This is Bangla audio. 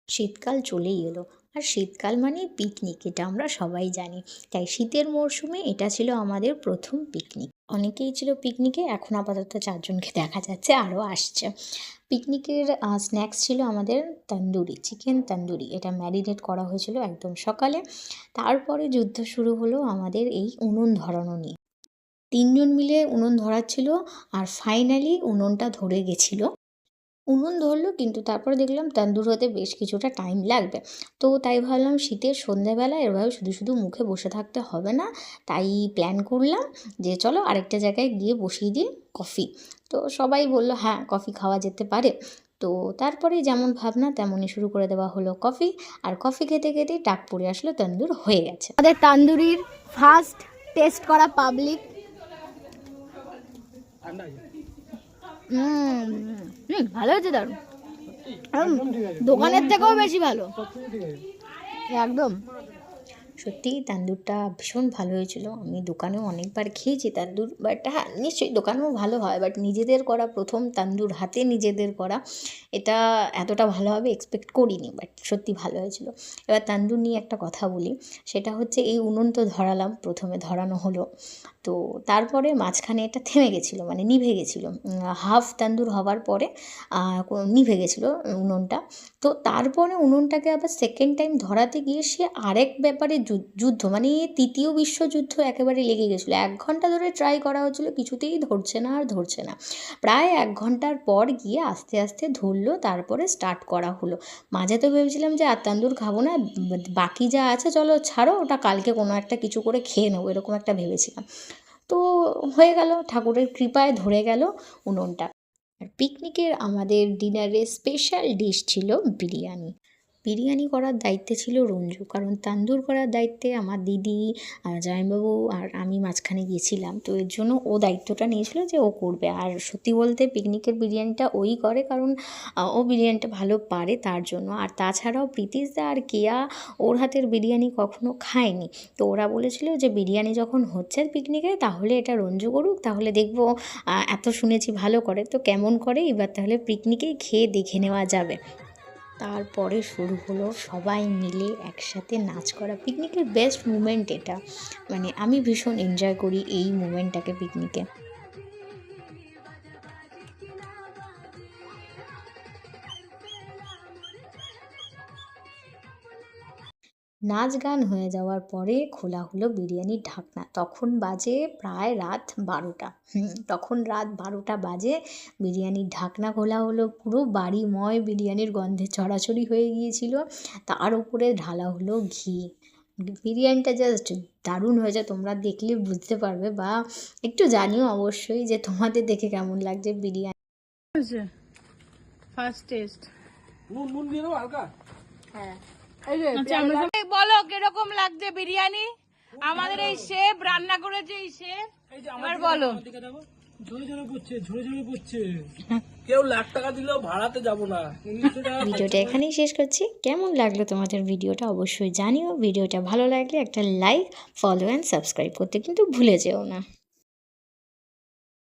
শীতকাল চলেই এলো, আর শীতকাল মানেই পিকনিক, এটা আমরা সবাই জানি। তাই শীতের মরশুমে এটা ছিল আমাদের প্রথম পিকনিক। অনেকেই ছিল পিকনিকে, এখন আপাতত 4 জনকে দেখা যাচ্ছে, আরও আসছে। পিকনিকের স্ন্যাক্স ছিল আমাদের তন্দুরি, চিকেন তন্দুরি। এটা ম্যারিনেট করা হয়েছিল একদম সকালে। তারপরে যুদ্ধ শুরু হলো আমাদের এই উনুন ধরানো নিয়ে। 3 জন মিলে উনুন ধরাচ্ছিল, আর ফাইনালি উনুনটা ধরে গেছিলো। উনুন ধরলো, কিন্তু তারপরে দেখলাম তন্দুর হতে বেশ কিছুটা টাইম লাগবে। তো তাই ভাবলাম শীতের সন্ধ্যেবেলা এভাবে শুধু শুধু মুখে বসে থাকতে হবে না। তাই প্ল্যান করলাম যে চলো আরেকটা জায়গায় গিয়ে বসিয়ে দিই কফি। তো সবাই বলল হ্যাঁ, কফি খাওয়া যেতে পারে। তো তারপরে যেমন ভাবনা তেমনই শুরু করে দেওয়া হলো কফি। আর কফি খেতে খেতেই ডাক পড়ে আসলো তন্দুর হয়ে গেছে। আমাদের তান্দুরির ফার্স্ট টেস্ট করা পাবলিক। ভালো হয়েছে, দারুণ। দোকানের থেকেও বেশি ভালো, একদম। সত্যিই তান্দুরটা ভীষণ ভালো হয়েছিল। আমি দোকানেও অনেকবার খেয়েছি তান্দুর, বাট হ্যাঁ নিশ্চয়ই দোকানেও ভালো হয়, বাট নিজেদের করা প্রথম তান্দুর, হাতে নিজেদের করা, এটা এতটা ভালো হবে এক্সপেক্ট করিনি, বাট সত্যি ভালো হয়েছিল। এবার তান্দুর নিয়ে একটা কথা বলি, সেটা হচ্ছে এই উনুন তো ধরালাম, প্রথমে ধরানো হলো, তো তারপরে মাঝখানে এটা থেমে গেছিলো, মানে নিভে গেছিলো। হাফ তান্দুর হওয়ার পরে নিভে গেছিলো উনুনটা। তো তারপরে উনুনটাকে আবার সেকেন্ড টাইম ধরাতে গিয়ে সে আরেক ব্যাপারে যুদ্ধ, মানে তৃতীয় বিশ্বযুদ্ধ একেবারে লেগে গেছিলো। 1 ঘন্টা ধরে ট্রাই করা হচ্ছিলো, কিছুতেই ধরছে না আর ধরছে না। প্রায় 1 ঘন্টার পর গিয়ে আস্তে আস্তে ধরলো, তারপরে স্টার্ট করা হলো। মাঝে তো ভেবেছিলাম যে আর তান্দুর খাবো না, বাকি যা আছে চলো ছাড়ো, ওটা কালকে কোনো একটা কিছু করে খেয়ে নেবো, এরকম একটা ভেবেছিলাম। তো হয়ে গেল, ঠাকুরের কৃপায় ধরে গেল উনুনটা। আর পিকনিকের আমাদের ডিনারের স্পেশাল ডিশ ছিল বিরিয়ানি। বিরিয়ানি করার দায়িত্বে ছিল রঞ্জু, কারণ তান্দুর করার দায়িত্বে আমার দিদি, জামাইবাবু আর আমি মাঝখানে গিয়েছিলাম। তো এর জন্য ও দায়িত্বটা নিয়েছিল যে ও করবে। আর সত্যি বলতে পিকনিকের বিরিয়ানিটা ওই করে, কারণ ও বিরিয়ানিটা ভালো পারে তার জন্য। আর তাছাড়াও প্রীতিশদা আর কেয়া ওর হাতের বিরিয়ানি কখনো খায়নি। তো ওরা বলেছিল যে বিরিয়ানি যখন হচ্ছে পিকনিকে, তাহলে এটা রঞ্জু করুক, তাহলে দেখবো এত শুনেছি ভালো করে, তো কেমন করে এবার তাহলে পিকনিকেই খেয়ে দেখে নেওয়া যাবে। তারপরে শুরু হলো সবাই মিলে একসাথে নাচ করা। পিকনিকের বেস্ট মুমেন্ট এটা, মানে আমি ভীষণ এনজয় করি এই মুমেন্টটাকে পিকনিকে। নাচ গান হয়ে যাওয়ার পরে খোলা হলো বিরিয়ানির ঢাকনা। তখন বাজে প্রায় রাত 12টা। তখন রাত 12টা বাজে, বিরিয়ানির ঢাকনা খোলা হলো, পুরো বাড়িময় বিরিয়ানির গন্ধে ছড়াছড়ি হয়ে গিয়েছিল। তার উপরে ঢালা হলো ঘি। বিরিয়ানিটা জাস্ট দারুণ হয়েছে, তোমরা দেখলে বুঝতে পারবে, বা একটু জানিও অবশ্যই যে তোমাদের দেখে কেমন লাগছে বিরিয়ানি। First test. নুন দিয়ে দেবো হালকা। হ্যাঁ, বলো কিরকম লাগছে বিরিয়ানি? আমাদের এই শেফ রান্না করেছে, এই শেফ। এবার বলো। ঝরে ঝরে পড়ছে, ঝরে ঝরে পড়ছে। কেউ ৳1,00,000 দিলেও ভাড়াতে যাবো না। ভিডিওটা এখানেই শেষ করছি। কেমন লাগলো তোমাদের ভিডিওটা অবশ্যই জানিও। ভিডিওটা ভালো লাগলে একটা লাইক, ফলো অ্যান্ড সাবস্ক্রাইব করতে কিন্তু ভুলে যেও না।